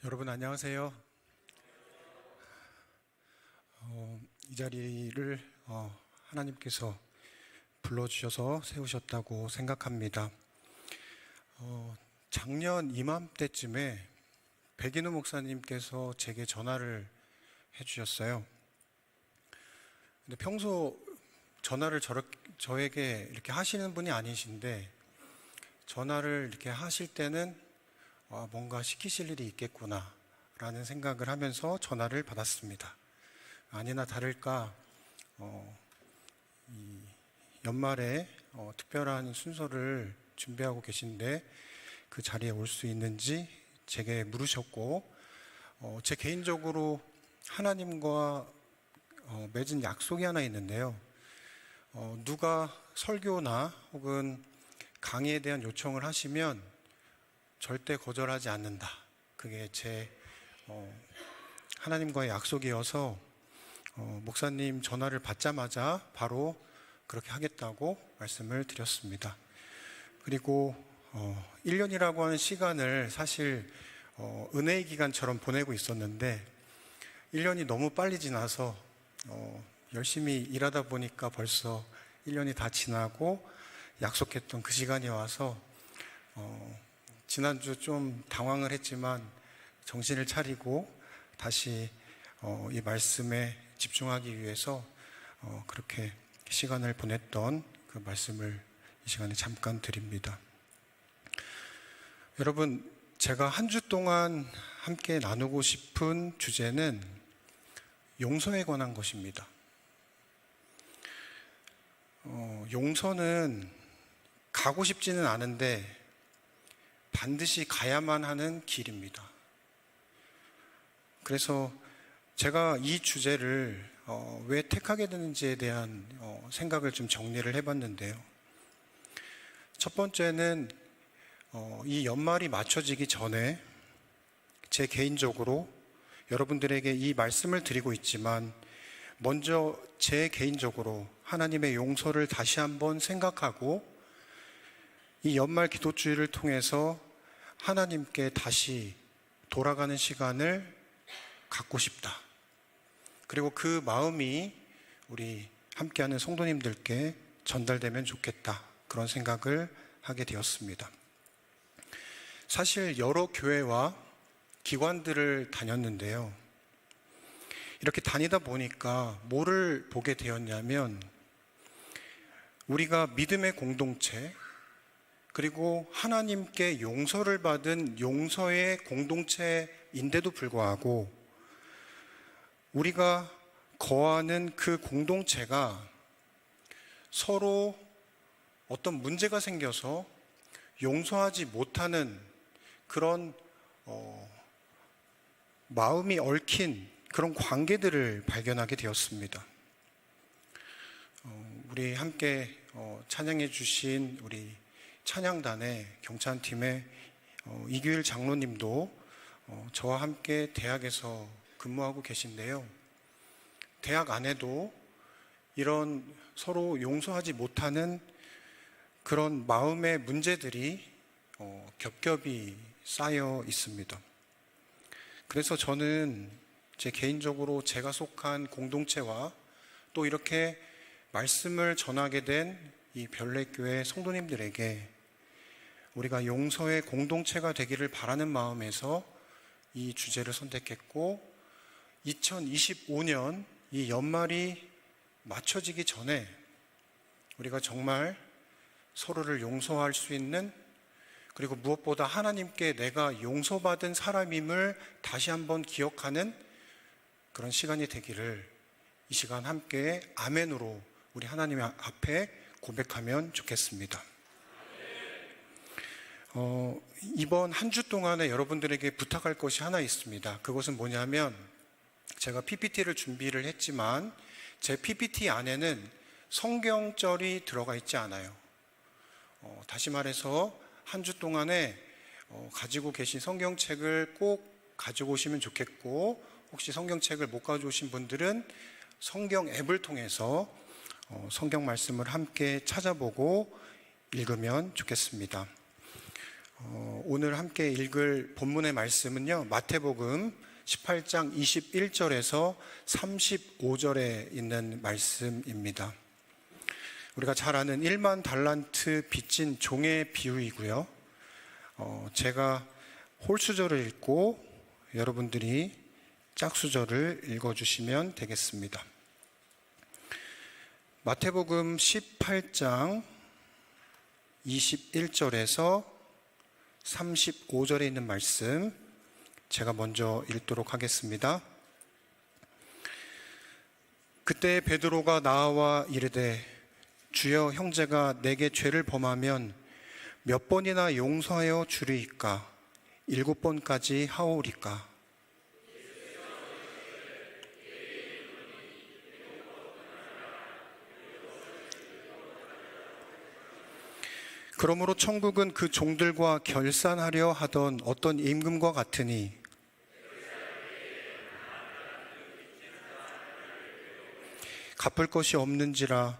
여러분 안녕하세요. 이 자리를 하나님께서 불러주셔서 세우셨다고 생각합니다. 작년 이맘때쯤에 백인우 목사님께서 제게 전화를 해주셨어요. 근데 평소 전화를 저에게 이렇게 하시는 분이 아니신데 전화를 이렇게 하실 때는 뭔가 시키실 일이 있겠구나 라는 생각을 하면서 전화를 받았습니다. 아니나 다를까 이 연말에 특별한 순서를 준비하고 계신데 그 자리에 올 수 있는지 제게 물으셨고, 제 개인적으로 하나님과 맺은 약속이 하나 있는데요. 누가 설교나 혹은 강의에 대한 요청을 하시면 절대 거절하지 않는다. 그게 제 하나님과의 약속이어서 목사님 전화를 받자마자 바로 그렇게 하겠다고 말씀을 드렸습니다. 그리고 1년이라고 하는 시간을 사실 은혜의 기간처럼 보내고 있었는데 1년이 너무 빨리 지나서 열심히 일하다 보니까 벌써 1년이 다 지나고 약속했던 그 시간이 와서 지난주 좀 당황을 했지만 정신을 차리고 다시 이 말씀에 집중하기 위해서 그렇게 시간을 보냈던 그 말씀을 이 시간에 잠깐 드립니다. 여러분, 제가 한 주 동안 함께 나누고 싶은 주제는 용서에 관한 것입니다. 용서는 가고 싶지는 않은데 반드시 가야만 하는 길입니다. 그래서 제가 이 주제를 왜 택하게 되는지에 대한 생각을 좀 정리를 해봤는데요. 첫 번째는 이 연말이 맞춰지기 전에 제 개인적으로 여러분들에게 이 말씀을 드리고 있지만 먼저 제 개인적으로 하나님의 용서를 다시 한번 생각하고 이 연말 기도주의를 통해서 하나님께 다시 돌아가는 시간을 갖고 싶다. 그리고 그 마음이 우리 함께하는 성도님들께 전달되면 좋겠다. 그런 생각을 하게 되었습니다. 사실 여러 교회와 기관들을 다녔는데요. 이렇게 다니다 보니까 뭐를 보게 되었냐면 우리가 믿음의 공동체, 그리고 하나님께 용서를 받은 용서의 공동체인데도 불구하고 우리가 거하는 그 공동체가 서로 어떤 문제가 생겨서 용서하지 못하는 그런 마음이 얽힌 그런 관계들을 발견하게 되었습니다. 우리 함께 찬양해 주신 우리 찬양단의 경찬팀의 이규일 장로님도 저와 함께 대학에서 근무하고 계신데요. 대학 안에도 이런 서로 용서하지 못하는 그런 마음의 문제들이 겹겹이 쌓여 있습니다. 그래서 저는 제 개인적으로 제가 속한 공동체와 또 이렇게 말씀을 전하게 된 이 별내교회 성도님들에게 우리가 용서의 공동체가 되기를 바라는 마음에서 이 주제를 선택했고 2025년 이 연말이 맞춰지기 전에 우리가 정말 서로를 용서할 수 있는, 그리고 무엇보다 하나님께 내가 용서받은 사람임을 다시 한번 기억하는 그런 시간이 되기를 이 시간 함께 아멘으로 우리 하나님 앞에 고백하면 좋겠습니다. 이번 한 주 동안에 여러분들에게 부탁할 것이 하나 있습니다. 그것은 뭐냐면 제가 PPT를 준비를 했지만 제 PPT 안에는 성경절이 들어가 있지 않아요. 다시 말해서 한 주 동안에 가지고 계신 성경책을 꼭 가지고 오시면 좋겠고, 혹시 성경책을 못 가져오신 분들은 성경 앱을 통해서 성경 말씀을 함께 찾아보고 읽으면 좋겠습니다. 오늘 함께 읽을 본문의 말씀은요, 마태복음 18장 21절에서 35절에 있는 말씀입니다. 우리가 잘 아는 1만 달란트 빚진 종의 비유이고요. 제가 홀수절을 읽고 여러분들이 짝수절을 읽어주시면 되겠습니다. 마태복음 18장 21절에서 35절에 있는 말씀 제가 먼저 읽도록 하겠습니다. 그때 베드로가 나와 이르되 주여, 형제가 내게 죄를 범하면 몇 번이나 용서하여 주리이까? 7번까지 하오리까? 그러므로 천국은 그 종들과 결산하려 하던 어떤 임금과 같으니 갚을 것이 없는지라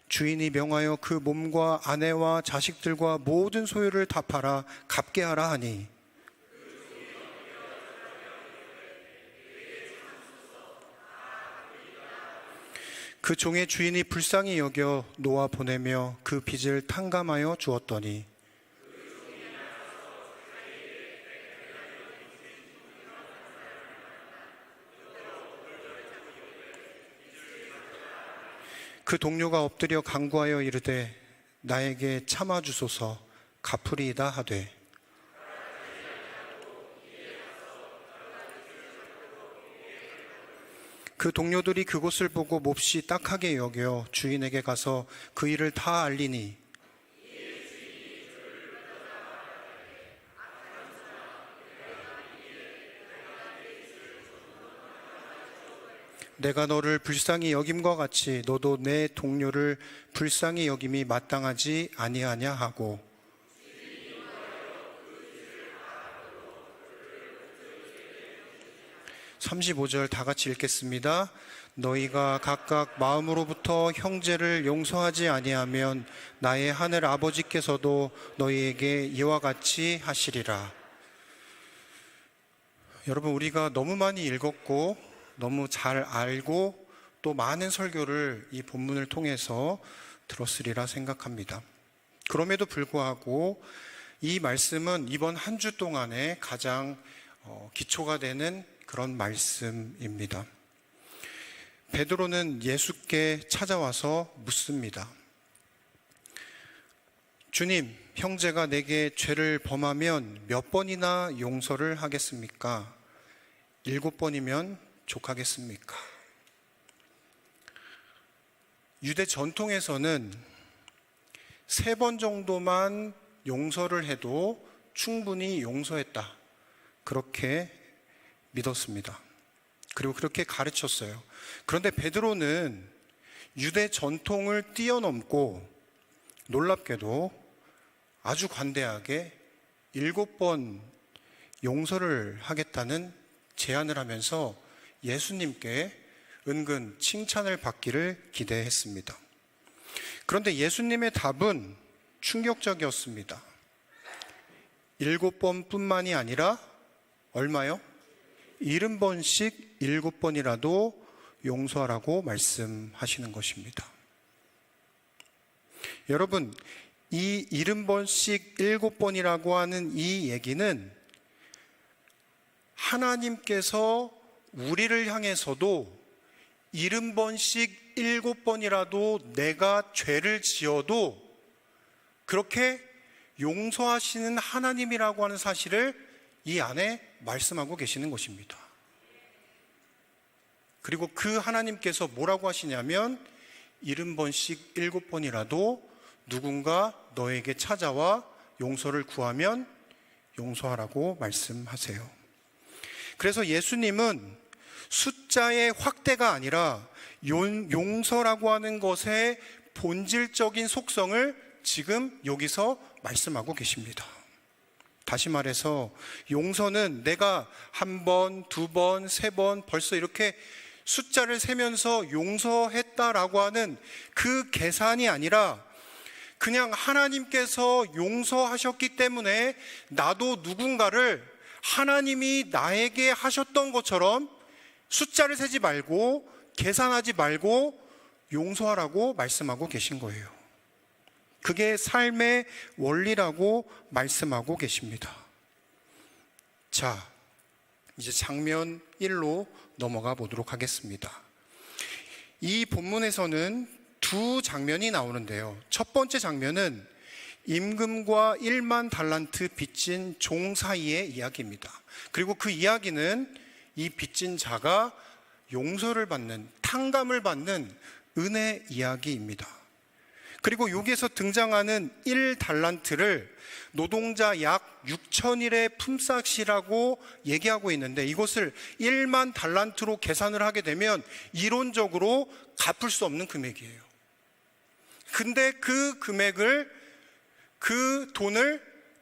주인이 명하여 그 몸과 아내와 자식들과 모든 소유를 다 팔아 갚게 하라 하니 그 종의 주인이 불쌍히 여겨 놓아 보내며 그 빚을 탕감하여 주었더니 그 동료가 엎드려 간구하여 이르되 나에게 참아주소서, 갚으리이다 하되 그 동료들이 그곳을 보고 몹시 딱하게 여겨 주인에게 가서 그 일을 다 알리니 내가 너를 불쌍히 여김과 같이 너도 내 동료를 불쌍히 여김이 마땅하지 아니하냐 하고 35절 다 같이 읽겠습니다. 너희가 각각 마음으로부터 형제를 용서하지 아니하면 나의 하늘 아버지께서도 너희에게 이와 같이 하시리라. 여러분, 우리가 너무 많이 읽었고 너무 잘 알고 또 많은 설교를 이 본문을 통해서 들었으리라 생각합니다. 그럼에도 불구하고 이 말씀은 이번 한 주 동안에 가장 기초가 되는 그런 말씀입니다. 베드로는 예수께 찾아와서 묻습니다. 주님, 형제가 내게 죄를 범하면 몇 번이나 용서를 하겠습니까? 7번이면 족하겠습니까? 유대 전통에서는 3번 정도만 용서를 해도 충분히 용서했다, 그렇게 믿었습니다. 그리고 그렇게 가르쳤어요. 그런데 베드로는 유대 전통을 뛰어넘고 놀랍게도 아주 관대하게 7번 용서를 하겠다는 제안을 하면서 예수님께 은근 칭찬을 받기를 기대했습니다. 그런데 예수님의 답은 충격적이었습니다. 7번뿐만이 아니라 얼마요? 70번씩 7번이라도 용서하라고 말씀하시는 것입니다. 여러분, 이 70번씩 7번이라고 하는 이 얘기는 하나님께서 우리를 향해서도 70번씩 7번이라도 내가 죄를 지어도 그렇게 용서하시는 하나님이라고 하는 사실을 이 안에 말씀하고 계시는 것입니다. 그리고 그 하나님께서 뭐라고 하시냐면 70번씩 7번이라도 누군가 너에게 찾아와 용서를 구하면 용서하라고 말씀하세요. 그래서 예수님은 숫자의 확대가 아니라 용서라고 하는 것의 본질적인 속성을 지금 여기서 말씀하고 계십니다. 다시 말해서 용서는 내가 1번, 2번, 3번 벌써 이렇게 숫자를 세면서 용서했다라고 하는 그 계산이 아니라 그냥 하나님께서 용서하셨기 때문에 나도 누군가를 하나님이 나에게 하셨던 것처럼 숫자를 세지 말고 계산하지 말고 용서하라고 말씀하고 계신 거예요. 그게 삶의 원리라고 말씀하고 계십니다. 자, 이제 장면 1로 넘어가 보도록 하겠습니다. 이 본문에서는 두 장면이 나오는데요. 첫 번째 장면은 임금과 1만 달란트 빚진 종 사이의 이야기입니다. 그리고 그 이야기는 이 빚진 자가 용서를 받는, 탕감을 받는 은혜 이야기입니다. 그리고 여기에서 등장하는 1달란트를 노동자 약 6,000일의 품삯이라고 얘기하고 있는데, 이것을 1만 달란트로 계산을 하게 되면 이론적으로 갚을 수 없는 금액이에요. 근데 그 금액을, 그 돈을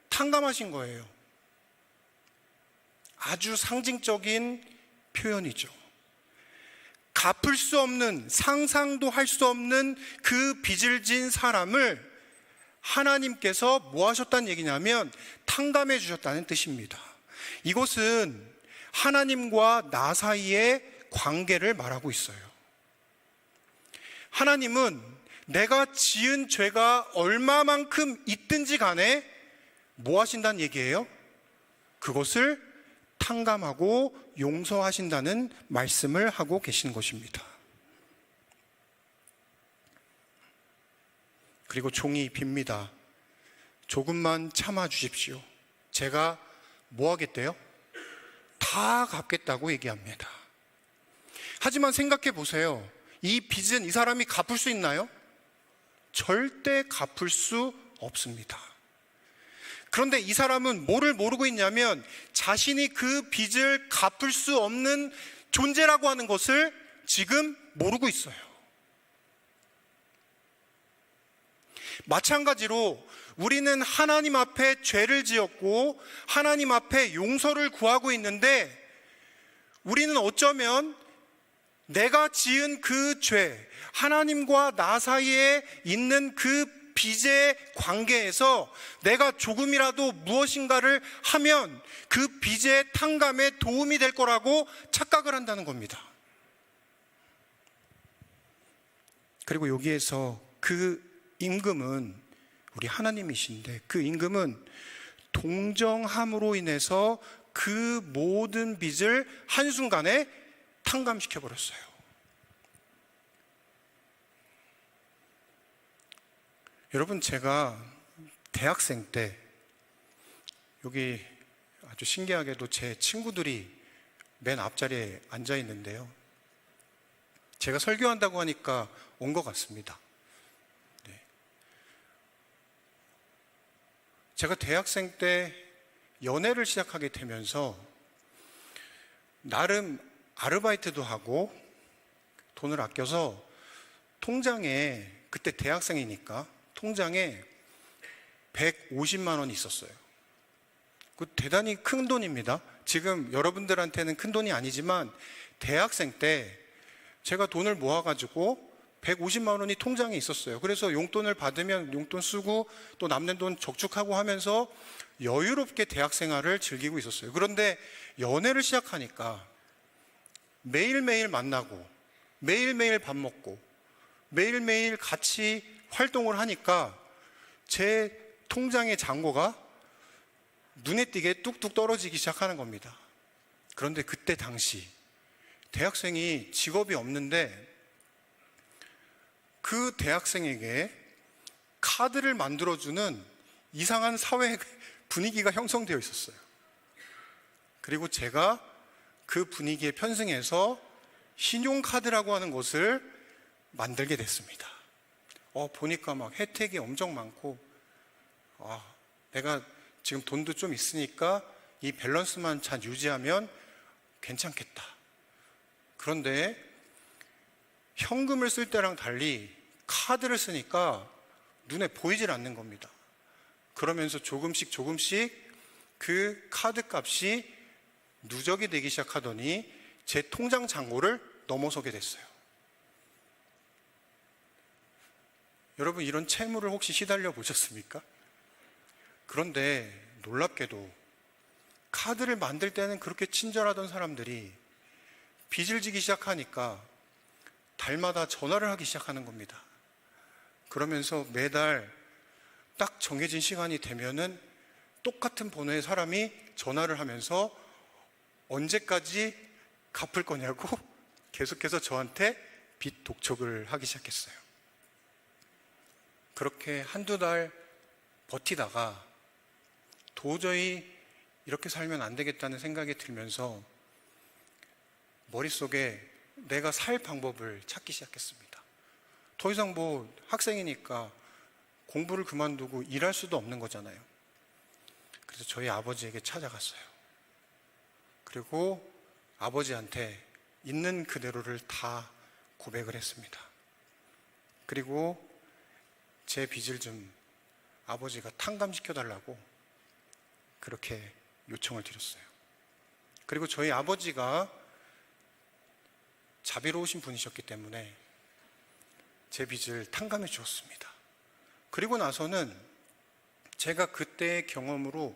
탕감하신 거예요. 아주 상징적인 표현이죠. 갚을 수 없는, 상상도 할 수 없는 그 빚을 진 사람을 하나님께서 뭐 하셨다는 얘기냐면 탕감해 주셨다는 뜻입니다. 이것은 하나님과 나 사이의 관계를 말하고 있어요. 하나님은 내가 지은 죄가 얼마만큼 있든지 간에 뭐 하신다는 얘기예요? 그것을 탕감하고 용서하신다는 말씀을 하고 계신 것입니다. 그리고 종이 빕니다. 조금만 참아 주십시오. 제가 뭐 하겠대요? 다 갚겠다고 얘기합니다. 하지만 생각해 보세요. 이 빚은 이 사람이 갚을 수 있나요? 절대 갚을 수 없습니다. 그런데 이 사람은 뭐를 모르고 있냐면 자신이 그 빚을 갚을 수 없는 존재라고 하는 것을 지금 모르고 있어요. 마찬가지로 우리는 하나님 앞에 죄를 지었고 하나님 앞에 용서를 구하고 있는데, 우리는 어쩌면 내가 지은 그 죄, 하나님과 나 사이에 있는 그 빚의 관계에서 내가 조금이라도 무엇인가를 하면 그 빚의 탕감에 도움이 될 거라고 착각을 한다는 겁니다. 그리고 여기에서 그 임금은 우리 하나님이신데, 그 임금은 동정함으로 인해서 그 모든 빚을 한순간에 탕감시켜 버렸어요. 여러분, 제가 대학생 때 여기 아주 신기하게도 제 친구들이 맨 앞자리에 앉아 있는데요. 제가 설교한다고 하니까 온 것 같습니다. 네. 제가 대학생 때 연애를 시작하게 되면서 나름 아르바이트도 하고 돈을 아껴서 통장에, 그때 대학생이니까 통장에 150만 원이 있었어요. 그 대단히 큰 돈입니다. 지금 여러분들한테는 큰 돈이 아니지만 대학생 때 제가 돈을 모아가지고 150만 원이 통장에 있었어요. 그래서 용돈을 받으면 용돈 쓰고 또 남는 돈 적축하고 하면서 여유롭게 대학 생활을 즐기고 있었어요. 그런데 연애를 시작하니까 매일매일 만나고 매일매일 밥 먹고 매일매일 같이 활동을 하니까 제 통장의 잔고가 눈에 띄게 뚝뚝 떨어지기 시작하는 겁니다. 그런데 그때 당시 대학생이 직업이 없는데 그 대학생에게 카드를 만들어주는 이상한 사회 분위기가 형성되어 있었어요. 그리고 제가 그 분위기에 편승해서 신용카드라고 하는 것을 만들게 됐습니다. 보니까 막 혜택이 엄청 많고, 내가 지금 돈도 좀 있으니까 이 밸런스만 잘 유지하면 괜찮겠다. 그런데 현금을 쓸 때랑 달리 카드를 쓰니까 눈에 보이질 않는 겁니다. 그러면서 조금씩 그 카드 값이 누적이 되기 시작하더니 제 통장 잔고를 넘어서게 됐어요. 여러분, 이런 채무를 혹시 시달려 보셨습니까? 그런데 놀랍게도 카드를 만들 때는 그렇게 친절하던 사람들이 빚을 지기 시작하니까 달마다 전화를 하기 시작하는 겁니다. 그러면서 매달 딱 정해진 시간이 되면은 똑같은 번호의 사람이 전화를 하면서 언제까지 갚을 거냐고 계속해서 저한테 빚 독촉을 하기 시작했어요. 그렇게 한두 달 버티다가 도저히 이렇게 살면 안 되겠다는 생각이 들면서 머릿속에 내가 살 방법을 찾기 시작했습니다. 더 이상 뭐 학생이니까 공부를 그만두고 일할 수도 없는 거잖아요. 그래서 저희 아버지에게 찾아갔어요. 그리고 아버지한테 있는 그대로를 다 고백을 했습니다. 그리고 제 빚을 좀 아버지가 탕감시켜달라고 그렇게 요청을 드렸어요. 그리고 저희 아버지가 자비로우신 분이셨기 때문에 제 빚을 탕감해 주었습니다. 그리고 나서는 제가 그때의 경험으로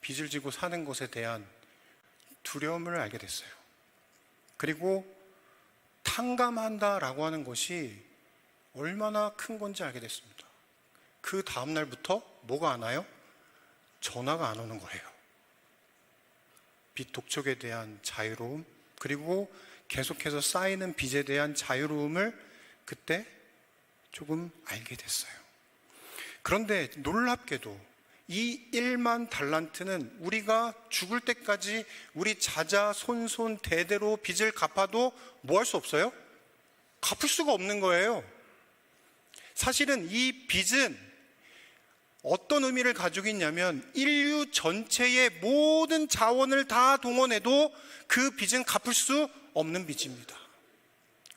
빚을 지고 사는 것에 대한 두려움을 알게 됐어요. 그리고 탕감한다라고 하는 것이 얼마나 큰 건지 알게 됐습니다. 그 다음 날부터 뭐가 안 와요? 전화가 안 오는 거예요. 빚 독촉에 대한 자유로움, 그리고 계속해서 쌓이는 빚에 대한 자유로움을 그때 조금 알게 됐어요. 그런데 놀랍게도 이 1만 달란트는 우리가 죽을 때까지 우리 자자손손 대대로 빚을 갚아도 뭐 할 수 없어요? 갚을 수가 없는 거예요. 사실은 이 빚은 어떤 의미를 가지고 있냐면 인류 전체의 모든 자원을 다 동원해도 그 빚은 갚을 수 없는 빚입니다.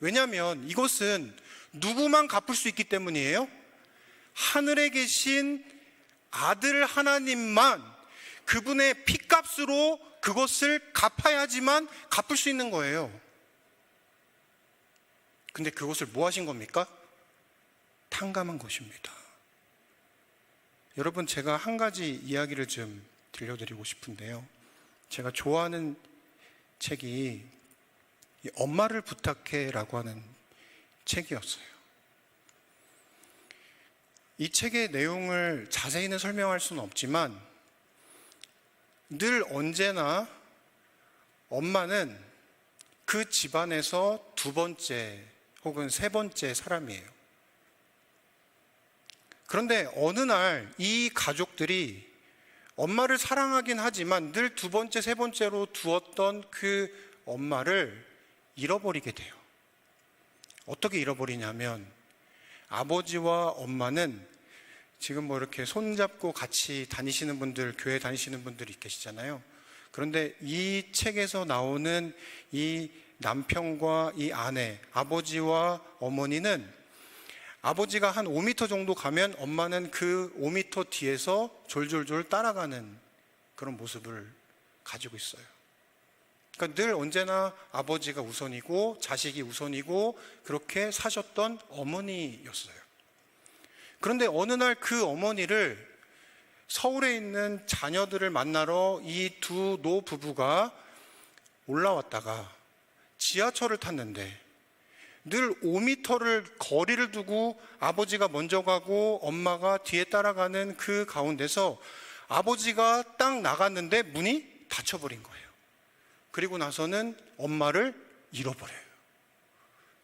왜냐하면 이것은 누구만 갚을 수 있기 때문이에요. 하늘에 계신 아들 하나님만 그분의 피값으로 그것을 갚아야지만 갚을 수 있는 거예요. 근데 그것을 뭐 하신 겁니까? 탕감한 것입니다. 여러분, 제가 한 가지 이야기를 좀 들려드리고 싶은데요. 제가 좋아하는 책이 엄마를 부탁해라고 하는 책이었어요. 이 책의 내용을 자세히는 설명할 수는 없지만 늘 언제나 엄마는 그 집안에서 두 번째 혹은 세 번째 사람이에요. 그런데 어느 날 이 가족들이 엄마를 사랑하긴 하지만 늘 두 번째, 세 번째로 두었던 그 엄마를 잃어버리게 돼요. 어떻게 잃어버리냐면 아버지와 엄마는 지금 뭐 이렇게 손잡고 같이 다니시는 분들, 교회 다니시는 분들이 계시잖아요. 그런데 이 책에서 나오는 이 남편과 이 아내, 아버지와 어머니는 아버지가 한 5m 정도 가면 엄마는 그 5m 뒤에서 졸졸졸 따라가는 그런 모습을 가지고 있어요. 그러니까 늘 언제나 아버지가 우선이고 자식이 우선이고 그렇게 사셨던 어머니였어요. 그런데 어느 날 그 어머니를 서울에 있는 자녀들을 만나러 이 두 노부부가 올라왔다가 지하철을 탔는데 늘 5m를 거리를 두고 아버지가 먼저 가고 엄마가 뒤에 따라가는 그 가운데서 아버지가 딱 나갔는데 문이 닫혀버린 거예요. 그리고 나서는 엄마를 잃어버려요.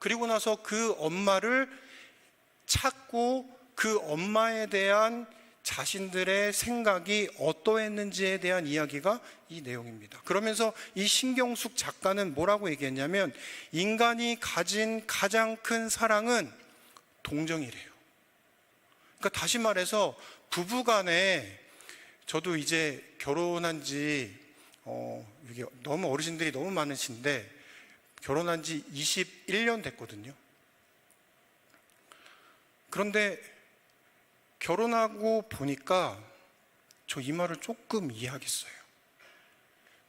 그리고 나서 그 엄마를 찾고 그 엄마에 대한 자신들의 생각이 어떠했는지에 대한 이야기가 이 내용입니다. 그러면서 이 신경숙 작가는 뭐라고 얘기했냐면 인간이 가진 가장 큰 사랑은 동정이래요. 그러니까 다시 말해서 부부간에, 저도 이제 결혼한 지 이게 너무 어르신들이 너무 많으신데 결혼한 지 21년 됐거든요. 그런데 결혼하고 보니까 저 이 말을 조금 이해하겠어요.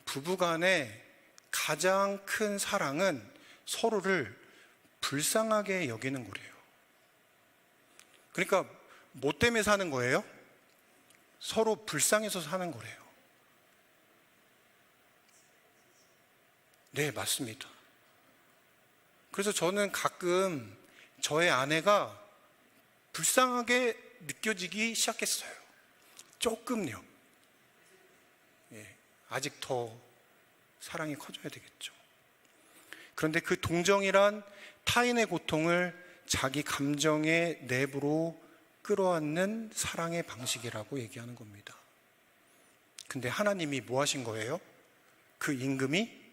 부부간의 가장 큰 사랑은 서로를 불쌍하게 여기는 거래요. 그러니까 뭐 때문에 사는 거예요? 서로 불쌍해서 사는 거래요. 네, 맞습니다. 그래서 저는 가끔 저의 아내가 불쌍하게 느껴지기 시작했어요. 조금요. 예, 아직 더 사랑이 커져야 되겠죠. 그런데 그 동정이란 타인의 고통을 자기 감정의 내부로 끌어안는 사랑의 방식이라고 얘기하는 겁니다. 근데 하나님이 뭐 하신 거예요? 그 임금이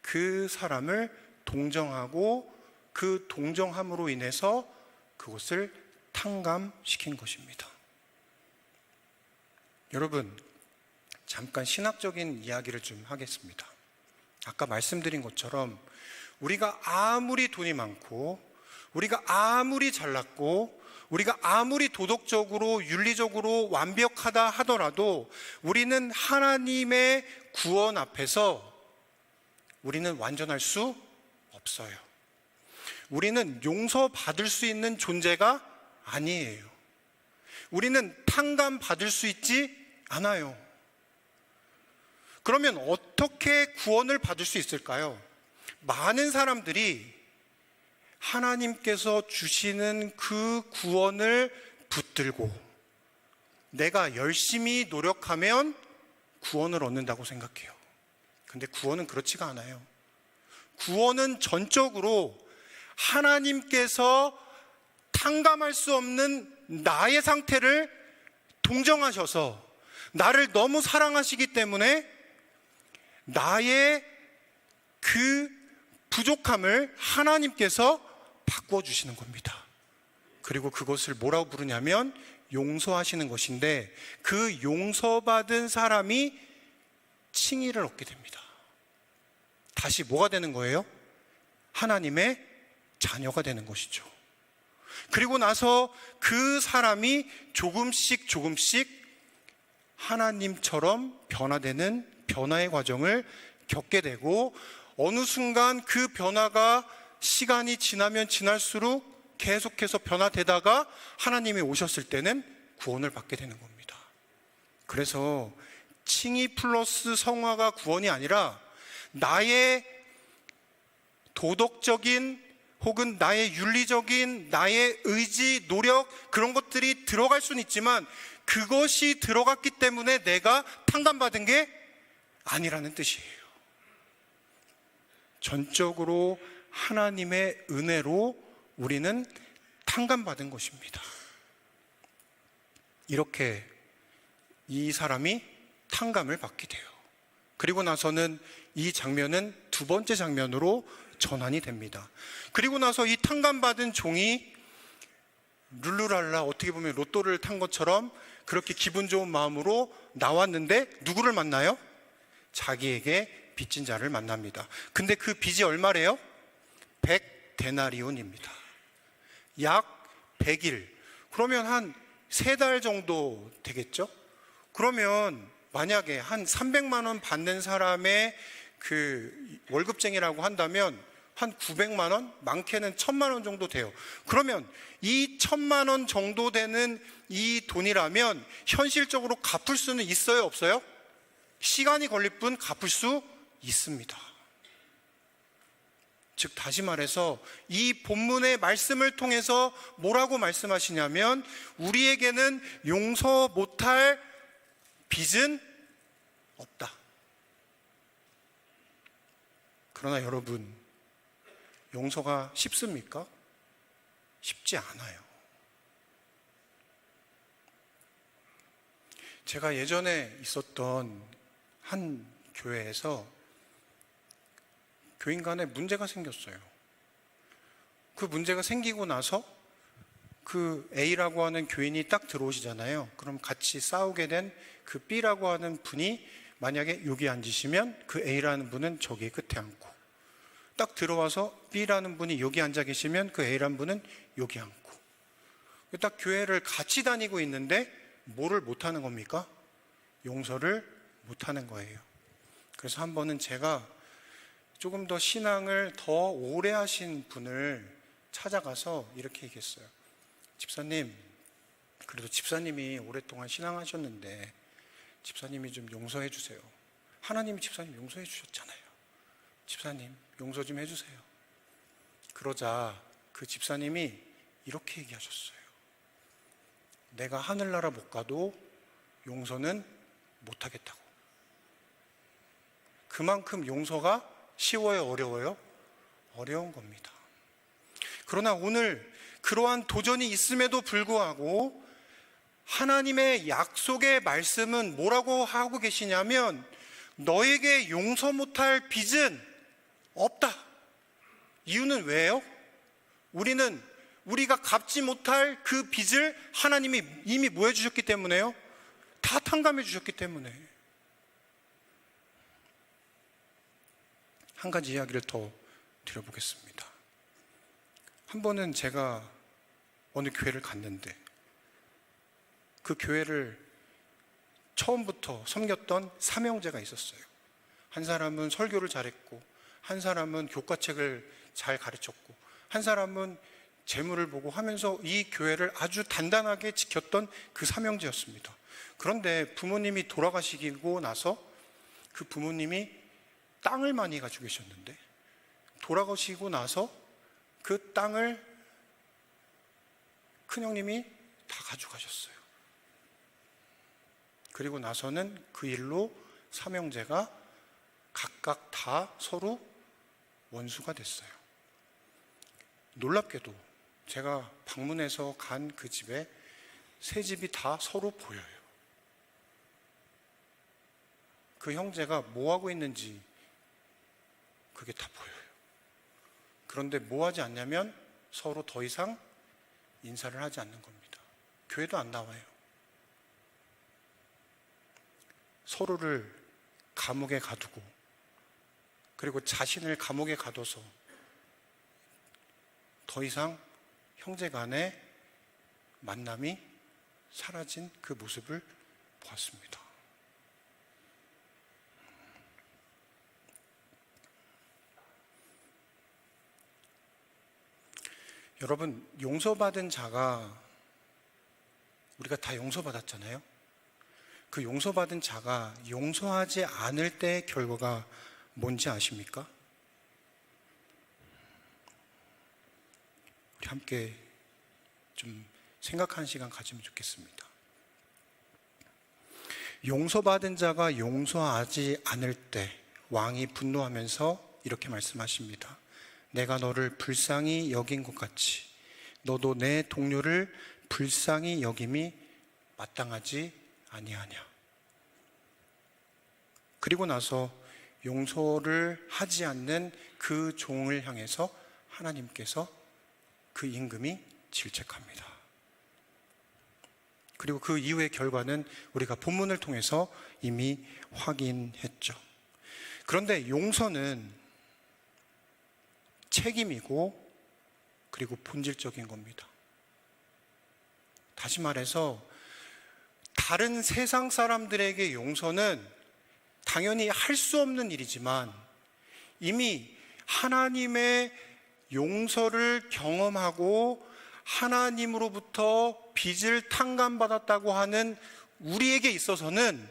그 사람을 동정하고 그 동정함으로 인해서 그것을 탕감시킨 것입니다. 여러분, 잠깐 신학적인 이야기를 좀 하겠습니다. 아까 말씀드린 것처럼 우리가 아무리 돈이 많고 우리가 아무리 잘났고 우리가 아무리 도덕적으로 윤리적으로 완벽하다 하더라도 우리는 하나님의 구원 앞에서 우리는 완전할 수 없어요. 우리는 용서받을 수 있는 존재가 아니에요. 우리는 탕감받을 수 있지 않아요. 그러면 어떻게 구원을 받을 수 있을까요? 많은 사람들이 하나님께서 주시는 그 구원을 붙들고 내가 열심히 노력하면 구원을 얻는다고 생각해요. 근데 구원은 그렇지가 않아요. 구원은 전적으로 하나님께서 탕감할 수 없는 나의 상태를 동정하셔서 나를 너무 사랑하시기 때문에 나의 그 부족함을 하나님께서 바꿔주시는 겁니다. 그리고 그것을 뭐라고 부르냐면 용서하시는 것인데 그 용서받은 사람이 칭의를 얻게 됩니다. 다시 뭐가 되는 거예요? 하나님의 자녀가 되는 것이죠. 그리고 나서 그 사람이 조금씩 하나님처럼 변화되는 변화의 과정을 겪게 되고 어느 순간 그 변화가 시간이 지나면 지날수록 계속해서 변화되다가 하나님이 오셨을 때는 구원을 받게 되는 겁니다. 그래서 칭의 플러스 성화가 구원이 아니라 나의 도덕적인 혹은 나의 윤리적인 나의 의지, 노력 그런 것들이 들어갈 수는 있지만 그것이 들어갔기 때문에 내가 탕감받은 게 아니라는 뜻이에요. 전적으로 하나님의 은혜로 우리는 탕감받은 것입니다. 이렇게 이 사람이 탕감을 받게 돼요. 그리고 나서는 이 장면은 두 번째 장면으로 전환이 됩니다. 그리고 나서 이 탕감받은 종이 룰루랄라 어떻게 보면 로또를 탄 것처럼 그렇게 기분 좋은 마음으로 나왔는데 누구를 만나요? 자기에게 빚진 자를 만납니다. 근데 그 빚이 얼마래요? 100데나리온입니다. 약 100일. 그러면 한 3달 정도 되겠죠? 그러면 만약에 한 300만 원 받는 사람의 그 월급쟁이라고 한다면 한 900만 원? 많게는 1000만 원 정도 돼요. 그러면 이 1000만 원 정도 되는 이 돈이라면 현실적으로 갚을 수는 있어요? 없어요? 시간이 걸릴 뿐 갚을 수 있습니다. 즉 다시 말해서 이 본문의 말씀을 통해서 뭐라고 말씀하시냐면 우리에게는 용서 못할 빚은 없다. 그러나 여러분, 용서가 쉽습니까? 쉽지 않아요. 제가 예전에 있었던 한 교회에서 교인 간에 문제가 생겼어요. 그 문제가 생기고 나서 그 A라고 하는 교인이 딱 들어오시잖아요. 그럼 같이 싸우게 된 그 B라고 하는 분이 만약에 여기 앉으시면 그 A라는 분은 저기 끝에 앉고 딱 들어와서 B라는 분이 여기 앉아 계시면 그 A라는 분은 여기 앉고 딱 교회를 같이 다니고 있는데 뭐를 못하는 겁니까? 용서를 못하는 거예요. 그래서 한 번은 제가 조금 더 신앙을 더 오래 하신 분을 찾아가서 이렇게 얘기했어요. 집사님, 그래도 집사님이 오랫동안 신앙하셨는데 집사님이 좀 용서해 주세요. 하나님이 집사님 용서해 주셨잖아요. 집사님 용서 좀 해주세요. 그러자 그 집사님이 이렇게 얘기하셨어요. 내가 하늘나라 못 가도 용서는 못하겠다고. 그만큼 용서가 쉬워요, 어려워요? 어려운 겁니다. 그러나 오늘 그러한 도전이 있음에도 불구하고 하나님의 약속의 말씀은 뭐라고 하고 계시냐면 너에게 용서 못할 빚은 없다. 이유는 왜요? 우리가 갚지 못할 그 빚을 하나님이 이미 뭐 해주셨기 때문에요? 다 탕감해 주셨기 때문에. 한 가지 이야기를 더 드려보겠습니다. 한 번은 제가 어느 교회를 갔는데 그 교회를 처음부터 섬겼던 삼형제가 있었어요. 한 사람은 설교를 잘했고, 한 사람은 교과책을 잘 가르쳤고, 한 사람은 재물을 보고 하면서 이 교회를 아주 단단하게 지켰던 그 삼형제였습니다. 그런데 부모님이 돌아가시고 나서 그 부모님이 땅을 많이 가지고 계셨는데 돌아가시고 나서 그 땅을 큰형님이 다 가져가셨어요. 그리고 나서는 그 일로 삼형제가 각각 다 서로 원수가 됐어요. 놀랍게도 제가 방문해서 간 그 집에 세 집이 다 서로 보여요. 그 형제가 뭐 하고 있는지 그게 다 보여요. 그런데 뭐 하지 않냐면 서로 더 이상 인사를 하지 않는 겁니다. 교회도 안 나와요. 서로를 감옥에 가두고 그리고 자신을 감옥에 가둬서 더 이상 형제 간의 만남이 사라진 그 모습을 보았습니다. 여러분, 용서받은 자가, 우리가 다 용서받았잖아요. 그 용서받은 자가 용서하지 않을 때의 결과가 뭔지 아십니까? 우리 함께 좀 생각하는 시간 가지면 좋겠습니다. 용서받은 자가 용서하지 않을 때 왕이 분노하면서 이렇게 말씀하십니다. 내가 너를 불쌍히 여긴 것 같이 너도 내 동료를 불쌍히 여김이 마땅하지 아니하냐. 그리고 나서 용서를 하지 않는 그 종을 향해서 하나님께서 그 임금이 질책합니다. 그리고 그 이후의 결과는 우리가 본문을 통해서 이미 확인했죠. 그런데 용서는 책임이고 그리고 본질적인 겁니다. 다시 말해서 다른 세상 사람들에게 용서는 당연히 할 수 없는 일이지만 이미 하나님의 용서를 경험하고 하나님으로부터 빚을 탕감받았다고 하는 우리에게 있어서는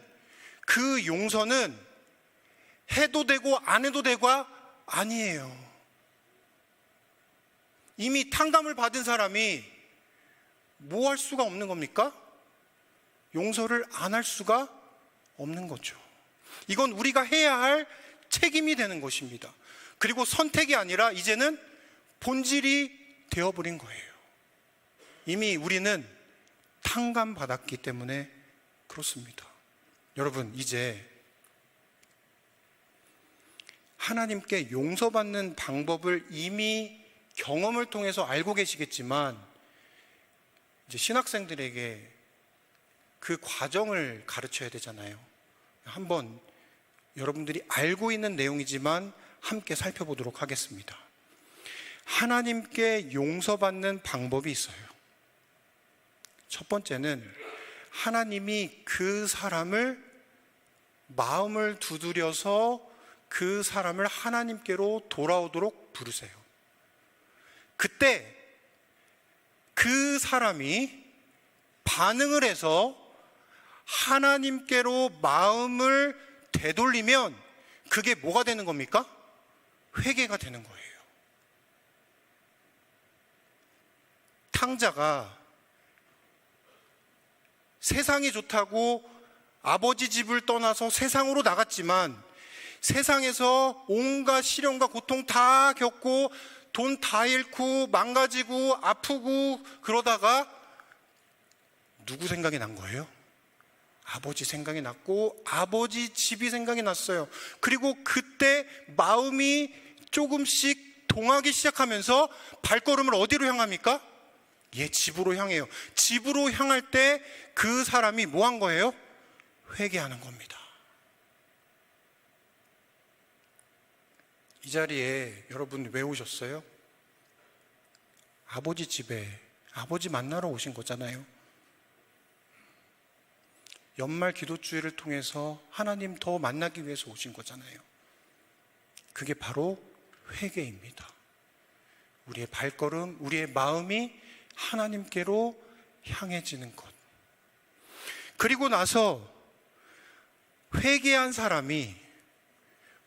그 용서는 해도 되고 안 해도 되고가 아니에요. 이미 탕감을 받은 사람이 뭐 할 수가 없는 겁니까? 용서를 안 할 수가 없는 거죠. 이건 우리가 해야 할 책임이 되는 것입니다. 그리고 선택이 아니라 이제는 본질이 되어버린 거예요. 이미 우리는 탕감받았기 때문에 그렇습니다. 여러분, 이제 하나님께 용서받는 방법을 이미 경험을 통해서 알고 계시겠지만 이제 신학생들에게 그 과정을 가르쳐야 되잖아요. 한번 여러분들이 알고 있는 내용이지만 함께 살펴보도록 하겠습니다. 하나님께 용서받는 방법이 있어요. 첫 번째는 하나님이 그 사람을 마음을 두드려서 그 사람을 하나님께로 돌아오도록 부르세요. 그때 그 사람이 반응을 해서 하나님께로 마음을 되돌리면 그게 뭐가 되는 겁니까? 회개가 되는 거예요. 탕자가 세상이 좋다고 아버지 집을 떠나서 세상으로 나갔지만 세상에서 온갖 시련과 고통 다 겪고 돈 다 잃고 망가지고 아프고 그러다가 누구 생각이 난 거예요? 아버지 생각이 났고 아버지 집이 생각이 났어요. 그리고 그때 마음이 조금씩 동하기 시작하면서 발걸음을 어디로 향합니까? 집으로 향해요. 집으로 향할 때 그 사람이 뭐 한 거예요? 회개하는 겁니다. 이 자리에 여러분 왜 오셨어요? 아버지 집에 아버지 만나러 오신 거잖아요. 연말 기도주일을 통해서 하나님 더 만나기 위해서 오신 거잖아요. 그게 바로 회개입니다. 우리의 발걸음, 우리의 마음이 하나님께로 향해지는 것. 그리고 나서 회개한 사람이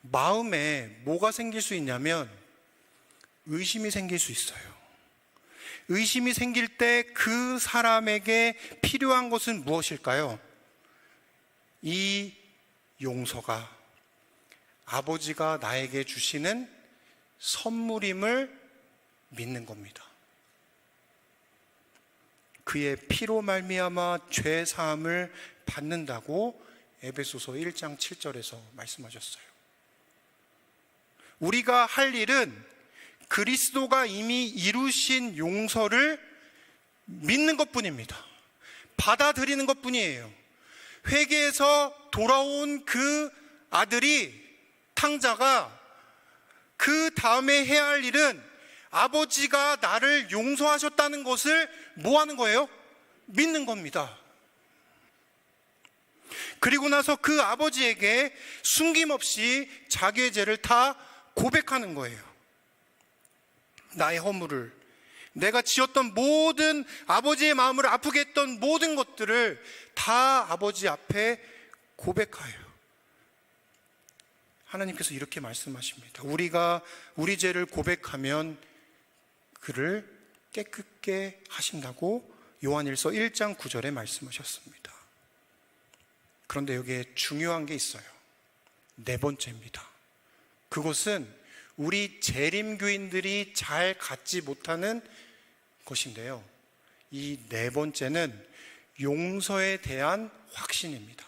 마음에 뭐가 생길 수 있냐면 의심이 생길 수 있어요. 의심이 생길 때 그 사람에게 필요한 것은 무엇일까요? 이 용서가 아버지가 나에게 주시는 선물임을 믿는 겁니다. 그의 피로 말미암아 죄 사함을 받는다고 에베소서 1장 7절에서 말씀하셨어요. 우리가 할 일은 그리스도가 이미 이루신 용서를 믿는 것뿐입니다. 받아들이는 것뿐이에요. 회개에서 돌아온 그 아들이, 탕자가 그 다음에 해야 할 일은 아버지가 나를 용서하셨다는 것을 뭐 하는 거예요? 믿는 겁니다. 그리고 나서 그 아버지에게 숨김없이 자기의 죄를 다 고백하는 거예요. 나의 허물을, 내가 지었던 모든, 아버지의 마음을 아프게 했던 모든 것들을 다 아버지 앞에 고백하여. 하나님께서 이렇게 말씀하십니다. 우리가 우리 죄를 고백하면 그를 깨끗게 하신다고 요한일서 1장 9절에 말씀하셨습니다. 그런데 여기에 중요한 게 있어요. 네 번째입니다. 그것은 우리 재림교인들이 잘 갖지 못하는 것인데요. 이 네 번째는 용서에 대한 확신입니다.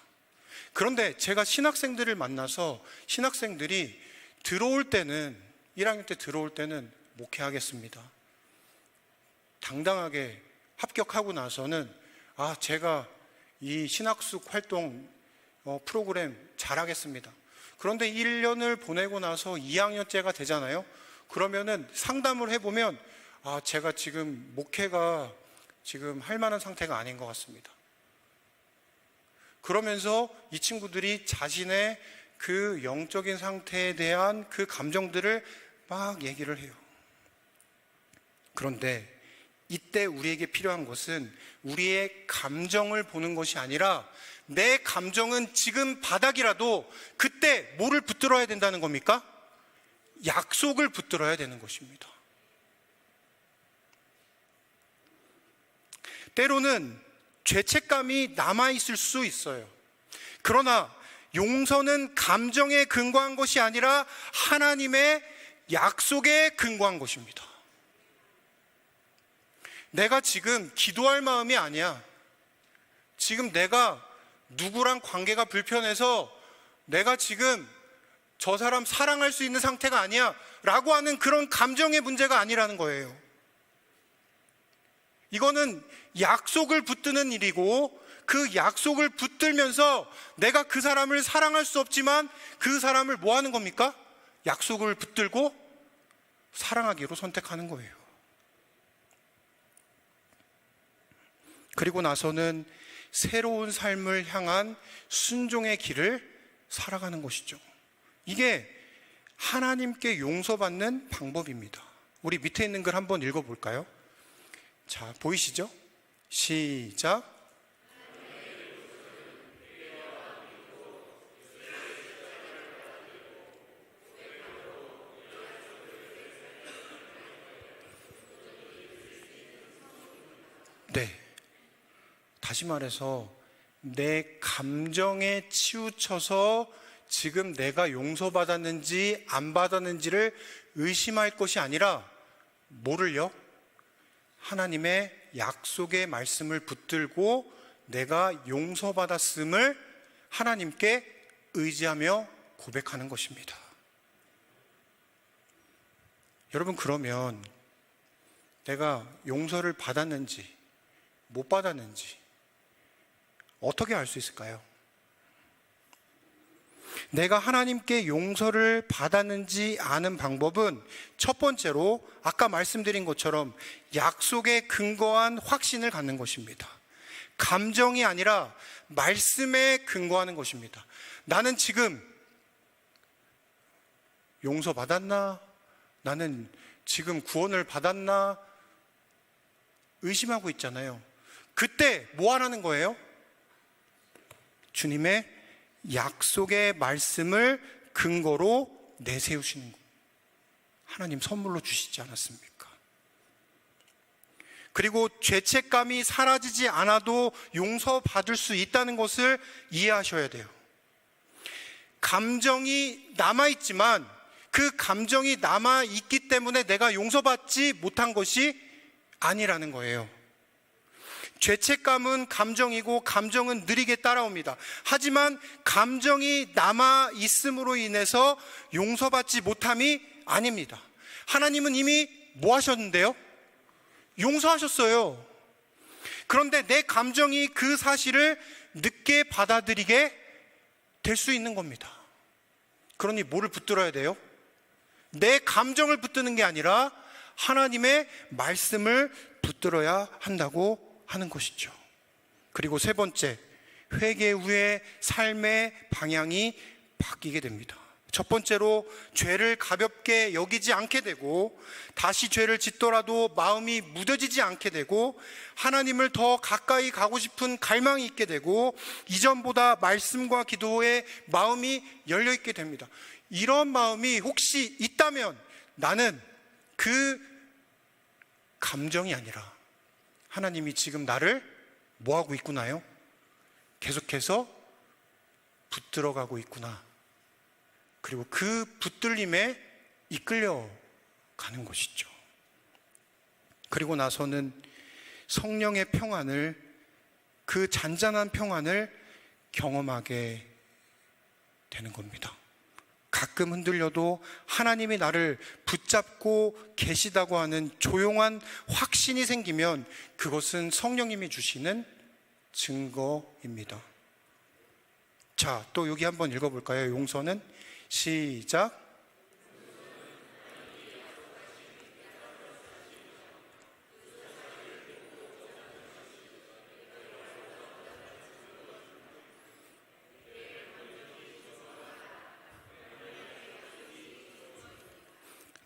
그런데 제가 신학생들을 만나서 신학생들이 들어올 때는 1학년 때 들어올 때는 목회하겠습니다. 당당하게 합격하고 나서는 제가 이 신학숙 활동 프로그램 잘하겠습니다. 그런데 1년을 보내고 나서 2학년째가 되잖아요. 그러면은 상담을 해보면 제가 지금 목회가 지금 할 만한 상태가 아닌 것 같습니다. 그러면서 이 친구들이 자신의 그 영적인 상태에 대한 그 감정들을 막 얘기를 해요. 그런데 이때 우리에게 필요한 것은 우리의 감정을 보는 것이 아니라 내 감정은 지금 바닥이라도 그때 뭐를 붙들어야 된다는 겁니까? 약속을 붙들어야 되는 것입니다. 때로는 죄책감이 남아있을 수 있어요. 그러나 용서는 감정에 근거한 것이 아니라 하나님의 약속에 근거한 것입니다. 내가 지금 기도할 마음이 아니야. 지금 내가 누구랑 관계가 불편해서 내가 지금 저 사람 사랑할 수 있는 상태가 아니야 라고 하는 그런 감정의 문제가 아니라는 거예요. 이거는 약속을 붙드는 일이고 그 약속을 붙들면서 내가 그 사람을 사랑할 수 없지만 그 사람을 뭐 하는 겁니까? 약속을 붙들고 사랑하기로 선택하는 거예요. 그리고 나서는 새로운 삶을 향한 순종의 길을 살아가는 것이죠. 이게 하나님께 용서받는 방법입니다. 우리 밑에 있는 글 한번 읽어볼까요? 자, 보이시죠? 시작. 네. 다시 말해서 내 감정에 치우쳐서 지금 내가 용서받았는지 안 받았는지를 의심할 것이 아니라 뭐를요? 하나님의 약속의 말씀을 붙들고 내가 용서받았음을 하나님께 의지하며 고백하는 것입니다. 여러분, 그러면 내가 용서를 받았는지 못 받았는지 어떻게 알 수 있을까요? 내가 하나님께 용서를 받았는지 아는 방법은 첫 번째로 아까 말씀드린 것처럼 약속에 근거한 확신을 갖는 것입니다. 감정이 아니라 말씀에 근거하는 것입니다. 나는 지금 용서받았나? 나는 지금 구원을 받았나? 의심하고 있잖아요. 그때 뭐 하라는 거예요? 주님의 약속의 말씀을 근거로 내세우시는 거. 하나님 선물로 주시지 않았습니까? 그리고 죄책감이 사라지지 않아도 용서받을 수 있다는 것을 이해하셔야 돼요. 감정이 남아있지만 그 감정이 남아있기 때문에 내가 용서받지 못한 것이 아니라는 거예요. 죄책감은 감정이고 감정은 느리게 따라옵니다. 하지만 감정이 남아있음으로 인해서 용서받지 못함이 아닙니다. 하나님은 이미 뭐 하셨는데요? 용서하셨어요. 그런데 내 감정이 그 사실을 늦게 받아들이게 될 수 있는 겁니다. 그러니 뭐를 붙들어야 돼요? 내 감정을 붙드는 게 아니라 하나님의 말씀을 붙들어야 한다고 하는 것이죠. 그리고 세 번째, 회개 후에 삶의 방향이 바뀌게 됩니다. 첫 번째로 죄를 가볍게 여기지 않게 되고 다시 죄를 짓더라도 마음이 무뎌지지 않게 되고 하나님을 더 가까이 가고 싶은 갈망이 있게 되고 이전보다 말씀과 기도에 마음이 열려 있게 됩니다. 이런 마음이 혹시 있다면 나는 그 감정이 아니라 하나님이 지금 나를 뭐하고 있구나요? 계속해서 붙들어가고 있구나. 그리고 그 붙들림에 이끌려 가는 것이죠. 그리고 나서는 성령의 평안을, 그 잔잔한 평안을 경험하게 되는 겁니다. 가끔 흔들려도 하나님이 나를 붙잡고 계시다고 하는 조용한 확신이 생기면 그것은 성령님이 주시는 증거입니다. 자, 또 여기 한번 읽어볼까요? 용서는 시작.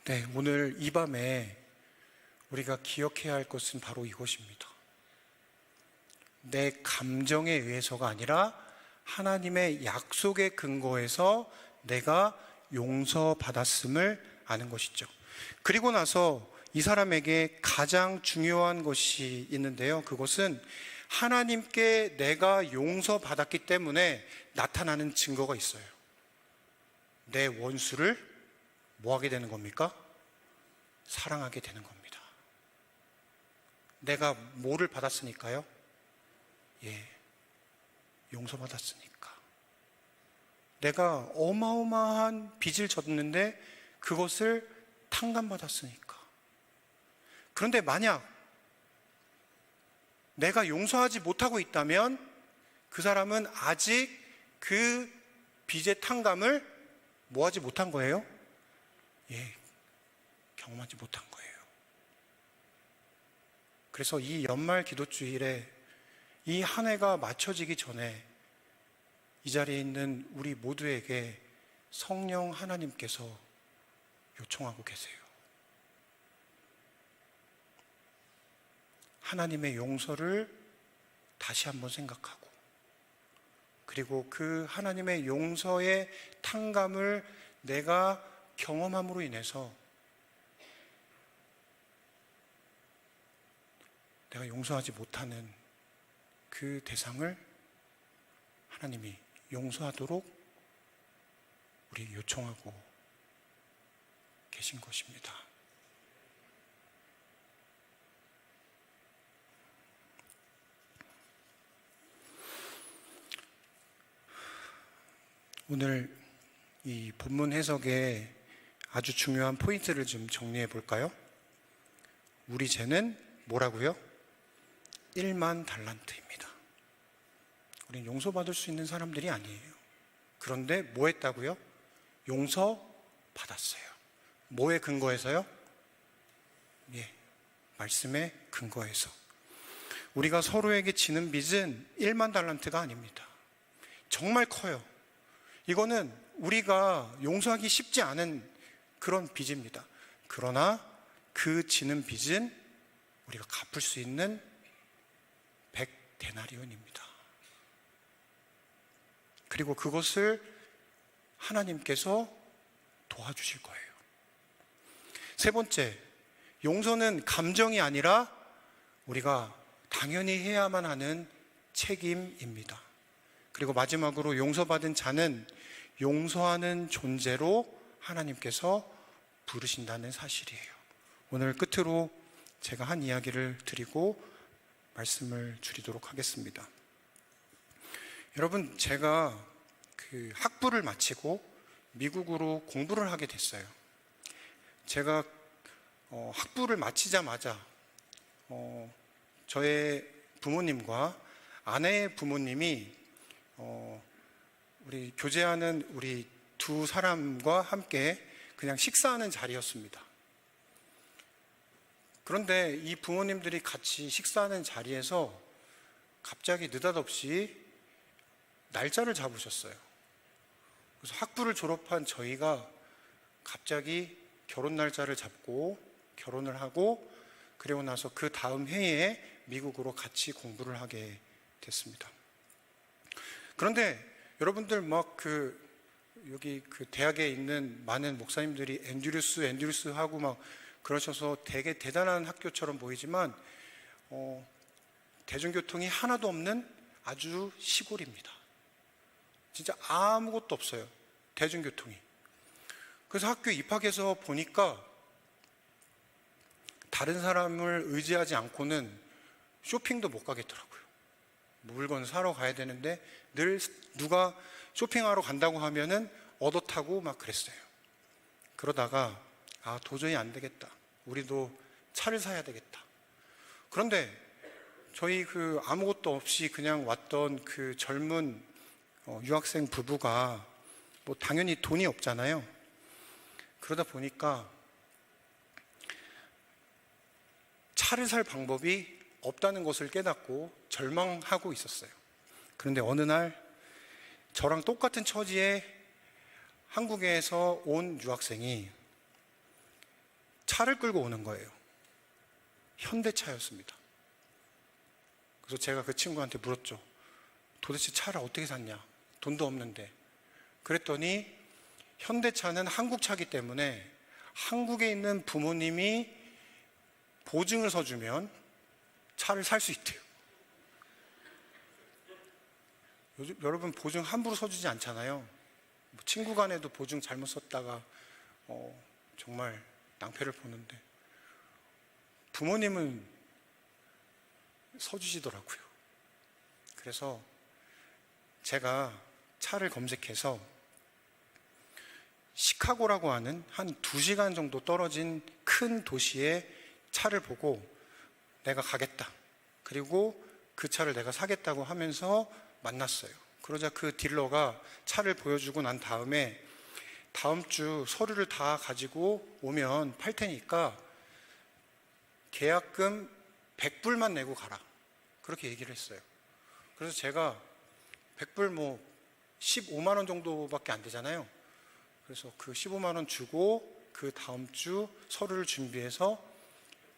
네, 오늘 이 밤에 우리가 기억해야 할 것은 바로 이것입니다. 내 감정에 의해서가 아니라 하나님의 약속에 근거해서 내가 용서받았음을 아는 것이죠. 그리고 나서 이 사람에게 가장 중요한 것이 있는데요. 그것은 하나님께 내가 용서받았기 때문에 나타나는 증거가 있어요. 내 원수를 뭐 하게 되는 겁니까? 사랑하게 되는 겁니다. 내가 뭐를 받았으니까요? 용서받았으니까. 내가 어마어마한 빚을 졌는데 그것을 탕감받았으니까. 그런데 만약 내가 용서하지 못하고 있다면 그 사람은 아직 그 빚의 탕감을 뭐 하지 못한 거예요? 경험하지 못한 거예요. 그래서 이 연말 기도주일에 이 한 해가 맞춰지기 전에 이 자리에 있는 우리 모두에게 성령 하나님께서 요청하고 계세요. 하나님의 용서를 다시 한번 생각하고, 그리고 그 하나님의 용서의 탕감을 내가 경험함으로 인해서 내가 용서하지 못하는 그 대상을 하나님이 용서하도록 우리 요청하고 계신 것입니다. 오늘 이 본문 해석에 아주 중요한 포인트를 좀 정리해 볼까요? 우리 죄는 뭐라고요? 1만 달란트입니다. 우리는 용서받을 수 있는 사람들이 아니에요. 그런데 뭐 했다고요? 용서받았어요. 뭐에 근거해서요? 말씀에 근거해서. 우리가 서로에게 지는 빚은 1만 달란트가 아닙니다. 정말 커요. 이거는 우리가 용서하기 쉽지 않은 그런 빚입니다. 그러나 그 지는 빚은 우리가 갚을 수 있는 100데나리온입니다. 그리고 그것을 하나님께서 도와주실 거예요. 세 번째, 용서는 감정이 아니라 우리가 당연히 해야만 하는 책임입니다. 그리고 마지막으로 용서받은 자는 용서하는 존재로 하나님께서 부르신다는 사실이에요. 오늘 끝으로 제가 한 이야기를 드리고 말씀을 드리도록 하겠습니다. 여러분, 제가 그 학부를 마치고 미국으로 공부를 하게 됐어요. 제가 학부를 마치자마자 저의 부모님과 아내의 부모님이 우리 교제하는 우리 두 사람과 함께 그냥 식사하는 자리였습니다. 그런데 이 부모님들이 같이 식사하는 자리에서 갑자기 느닷없이 날짜를 잡으셨어요. 그래서 학부를 졸업한 저희가 갑자기 결혼 날짜를 잡고 결혼을 하고, 그리고 나서 그 다음 해에 미국으로 같이 공부를 하게 됐습니다. 그런데 여러분들 여기 그 대학에 있는 많은 목사님들이 앤드류스 하고 막 그러셔서 되게 대단한 학교처럼 보이지만 대중교통이 하나도 없는 아주 시골입니다. 진짜 아무것도 없어요, 대중교통이. 그래서 학교 입학해서 보니까 다른 사람을 의지하지 않고는 쇼핑도 못 가겠더라고요. 물건 사러 가야 되는데 늘 누가 쇼핑하러 간다고 하면은 얻어 타고 막 그랬어요. 그러다가 도저히 안 되겠다, 우리도 차를 사야 되겠다. 그런데 저희 아무것도 없이 그냥 왔던 그 젊은 유학생 부부가 당연히 돈이 없잖아요. 그러다 보니까 차를 살 방법이 없다는 것을 깨닫고 절망하고 있었어요. 그런데 어느 날 저랑 똑같은 처지에 한국에서 온 유학생이 차를 끌고 오는 거예요. 현대차였습니다. 그래서 제가 그 친구한테 물었죠. 도대체 차를 어떻게 샀냐? 돈도 없는데. 그랬더니 현대차는 한국 차기 때문에 한국에 있는 부모님이 보증을 서주면 차를 살 수 있대요. 요즘 여러분 보증 함부로 서주지 않잖아요. 친구 간에도 보증 잘못 썼다가 정말 낭패를 보는데 부모님은 서주시더라고요. 그래서 제가 차를 검색해서 시카고라고 하는 한 2시간 정도 떨어진 큰 도시에 차를 보고 내가 가겠다, 그리고 그 차를 내가 사겠다고 하면서 만났어요. 그러자 그 딜러가 차를 보여주고 난 다음에 다음 주 서류를 다 가지고 오면 팔 테니까 계약금 100불만 내고 가라, 그렇게 얘기를 했어요. 그래서 제가 100불 15만 원 정도밖에 안 되잖아요. 그래서 그 15만 원 주고 그 다음 주 서류를 준비해서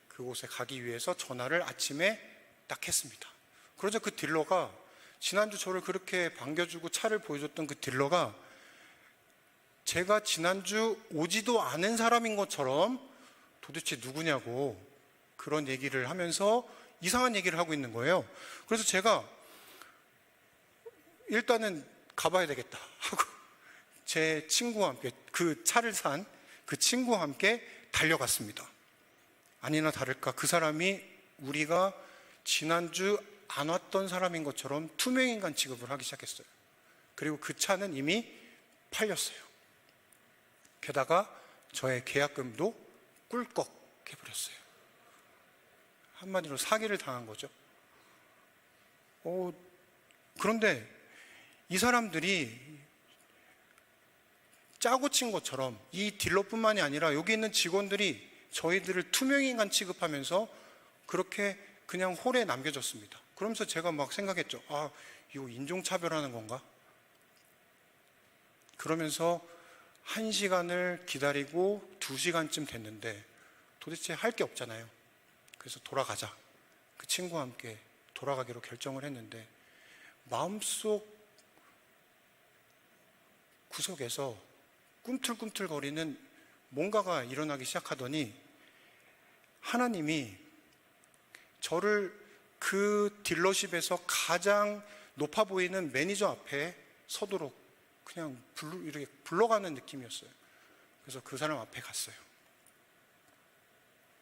그곳에 가기 위해서 전화를 아침에 딱 했습니다. 그러자 그 딜러가, 지난주 저를 그렇게 반겨주고 차를 보여줬던 그 딜러가 제가 지난주 오지도 않은 사람인 것처럼 도대체 누구냐고 그런 얘기를 하면서 이상한 얘기를 하고 있는 거예요. 그래서 제가 일단은 가봐야 되겠다 하고 제 친구와 함께, 그 차를 산 그 친구와 함께 달려갔습니다. 아니나 다를까 그 사람이 우리가 지난주 안 왔던 사람인 것처럼 투명인간 취급을 하기 시작했어요. 그리고 그 차는 이미 팔렸어요. 게다가 저의 계약금도 꿀꺽 해버렸어요. 한마디로 사기를 당한 거죠. 그런데 이 사람들이 짜고 친 것처럼 이 딜러뿐만이 아니라 여기 있는 직원들이 저희들을 투명인간 취급하면서 그렇게 그냥 홀에 남겨졌습니다. 그러면서 제가 막 생각했죠. 이거 인종차별하는 건가? 그러면서 1시간을 기다리고 2시간쯤 됐는데 도대체 할 게 없잖아요. 그래서 돌아가자. 그 친구와 함께 돌아가기로 결정을 했는데 마음속 구석에서 꿈틀꿈틀거리는 뭔가가 일어나기 시작하더니 하나님이 저를 그 딜러십에서 가장 높아 보이는 매니저 앞에 서도록 그냥 이렇게 불러가는 느낌이었어요. 그래서 그 사람 앞에 갔어요.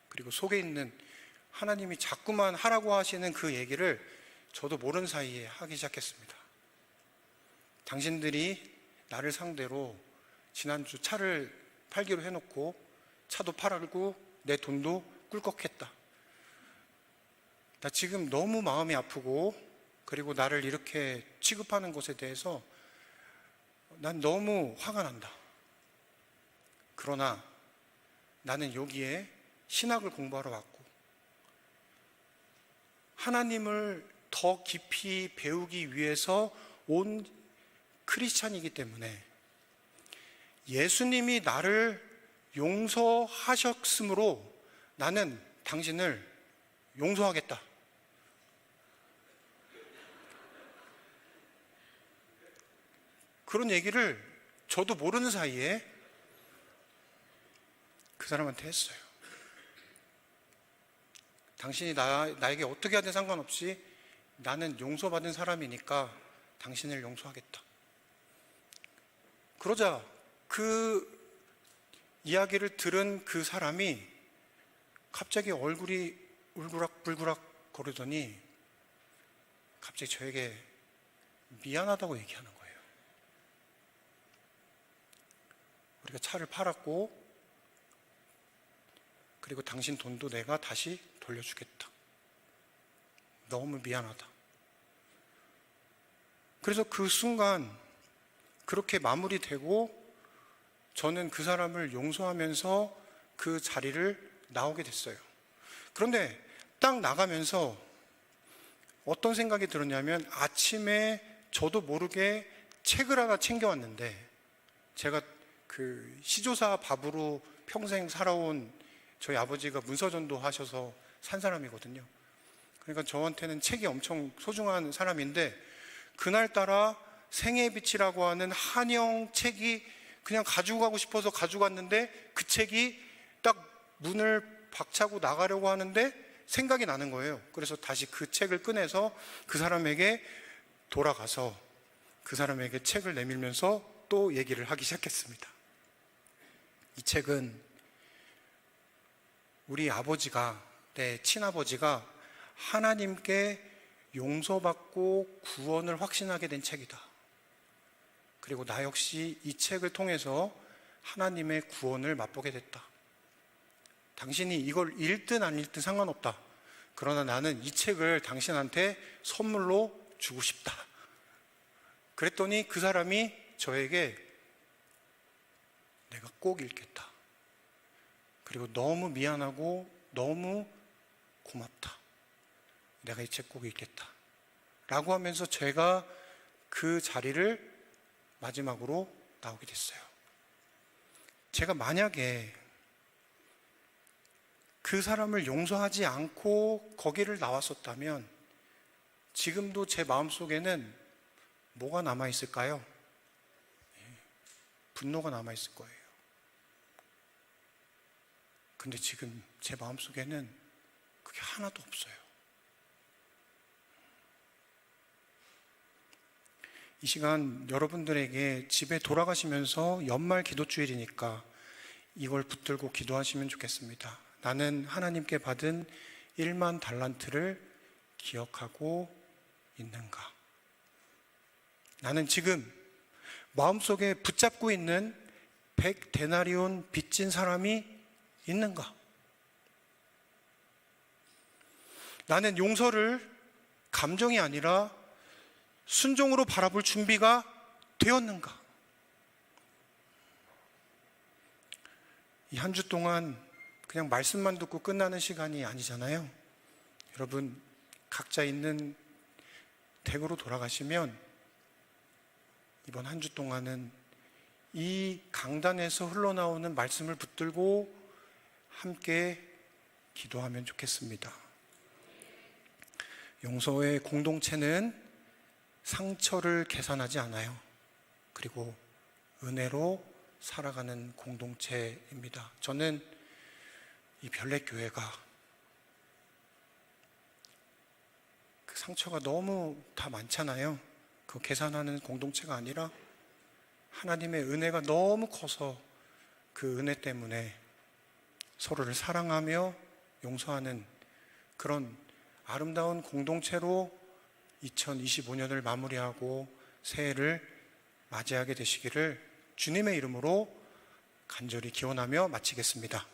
그리고 속에 있는 하나님이 자꾸만 하라고 하시는 그 얘기를 저도 모르는 사이에 하기 시작했습니다. 당신들이 나를 상대로 지난주 차를 팔기로 해놓고 차도 팔고 내 돈도 꿀꺽했다. 나 지금 너무 마음이 아프고 그리고 나를 이렇게 취급하는 것에 대해서 난 너무 화가 난다. 그러나 나는 여기에 신학을 공부하러 왔고 하나님을 더 깊이 배우기 위해서 온 크리스찬이기 때문에 예수님이 나를 용서하셨으므로 나는 당신을 용서하겠다. 그런 얘기를 저도 모르는 사이에 그 사람한테 했어요. 당신이 나에게 어떻게 하든 상관없이 나는 용서받은 사람이니까 당신을 용서하겠다. 그러자 그 이야기를 들은 그 사람이 갑자기 얼굴이 울그락불그락 거리더니 갑자기 저에게 미안하다고 얘기하는 거예요. 우리가 차를 팔았고 그리고 당신 돈도 내가 다시 돌려주겠다. 너무 미안하다. 그래서 그 순간 그렇게 마무리되고 저는 그 사람을 용서하면서 그 자리를 나오게 됐어요. 그런데 딱 나가면서 어떤 생각이 들었냐면 아침에 저도 모르게 책을 하나 챙겨왔는데 제가 그 시조사 밥으로 평생 살아온 저희 아버지가 문서전도 하셔서 산 사람이거든요. 그러니까 저한테는 책이 엄청 소중한 사람인데 그날따라 생애의 빛이라고 하는 한영 책이 그냥 가지고 가고 싶어서 가지고 갔는데 그 책이 딱 문을 박차고 나가려고 하는데 생각이 나는 거예요. 그래서 다시 그 책을 꺼내서 그 사람에게 돌아가서 그 사람에게 책을 내밀면서 또 얘기를 하기 시작했습니다. 이 책은 우리 아버지가, 내 친아버지가 하나님께 용서받고 구원을 확신하게 된 책이다. 그리고 나 역시 이 책을 통해서 하나님의 구원을 맛보게 됐다. 당신이 이걸 읽든 안 읽든 상관없다. 그러나 나는 이 책을 당신한테 선물로 주고 싶다. 그랬더니 그 사람이 저에게 내가 꼭 읽겠다. 그리고 너무 미안하고 너무 고맙다. 내가 이 책 꼭 읽겠다. 라고 하면서 제가 그 자리를 마지막으로 나오게 됐어요. 제가 만약에 그 사람을 용서하지 않고 거기를 나왔었다면 지금도 제 마음속에는 뭐가 남아있을까요? 분노가 남아있을 거예요. 근데 지금 제 마음속에는 그게 하나도 없어요. 이 시간 여러분들에게 집에 돌아가시면서 연말 기도주일이니까 이걸 붙들고 기도하시면 좋겠습니다. 나는 하나님께 받은 1만 달란트를 기억하고 있는가? 나는 지금 마음속에 붙잡고 있는 100데나리온 빚진 사람이 있는가? 나는 용서를 감정이 아니라 순종으로 바라볼 준비가 되었는가? 이 한 주 동안 그냥 말씀만 듣고 끝나는 시간이 아니잖아요. 여러분, 각자 있는 댁으로 돌아가시면 이번 한 주 동안은 이 강단에서 흘러나오는 말씀을 붙들고 함께 기도하면 좋겠습니다. 용서의 공동체는 상처를 계산하지 않아요. 그리고 은혜로 살아가는 공동체입니다. 저는 이 별내교회가 그 상처가 너무 다 많잖아요. 그 계산하는 공동체가 아니라 하나님의 은혜가 너무 커서 그 은혜 때문에 서로를 사랑하며 용서하는 그런 아름다운 공동체로 2025년을 마무리하고 새해를 맞이하게 되시기를 주님의 이름으로 간절히 기원하며 마치겠습니다.